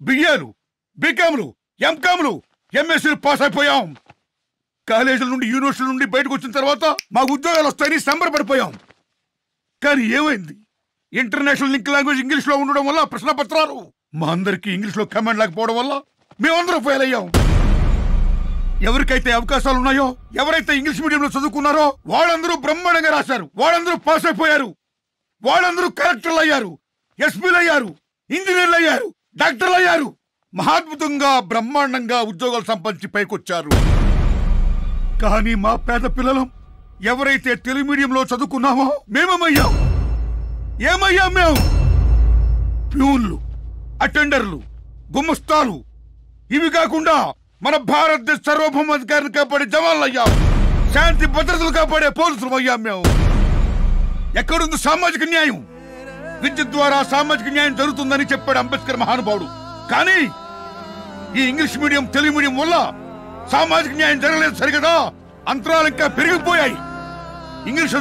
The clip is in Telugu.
బిఏలు, బీకాంలు, ఎంకాంలు, ఎంఎస్సీలు పాస్ అయిపోయాం. కాలేజీల నుండి, యూనివర్సిటీల నుండి బయటకు వచ్చిన తర్వాత మాకు ఉద్యోగాలు వస్తాయని సంబరపడిపోయాం. కానీ ఏమైంది? ఇంటర్నేషనల్ లింక్ లాంగ్వేజ్ ఇంగ్లీష్ లో ఉండడం వల్ల ప్రశ్న పత్రాలు మా అందరికి ఇంగ్లీష్ లో కమాండ్ లేకపోవడం వల్ల మేమందరం ఫెయిల్ అయ్యాం. ఎవరికైతే అవకాశాలు ఉన్నాయో, ఎవరైతే ఇంగ్లీష్ మీడియంలో చదువుకున్నారో వాళ్ళందరూ బ్రహ్మాండంగా రాశారు. వాళ్ళందరూ పాస్ అయిపోయారు. వాళ్ళందరూ కలెక్టర్లు అయ్యారు, ఎస్పీలు అయ్యారు, ఇంజనీర్లు అయ్యారు, డాక్టర్లు అయ్యారు. మహాద్భుతంగా బ్రహ్మాండంగా ఉద్యోగాలు సంపాదించి పైకొచ్చారు. కానీ మా పేద పిల్లలం ఎవరైతే తెలుగు మీడియంలో చదువుకున్నామో మేమేమయ్యాం? ఏమయ్యాం మేము? ప్యూన్లు, అటెండర్లు, గుమస్తాలు, ఇవి కాకుండా మన భారతదేశ సార్వభౌమాధికారిని కాపాడే జవాన్లు అయ్యాం. శాంతి భద్రతలు కాపాడే పోలీసులు అయ్యాం మేము. ఎక్కడుంది సామాజిక న్యాయం? విద్య ద్వారా సామాజిక న్యాయం జరుగుతుందని చెప్పాడు అంబేద్కర్ మహానుభావుడు. కానీ ఈ ఇంగ్లీష్ మీడియం, తెలుగు మీడియం వల్ల సామాజిక న్యాయం జరగలేదు సరిగదా, అంతరాలు ఇంకా పెరిగిపోయాయి. ఇంగ్లీష్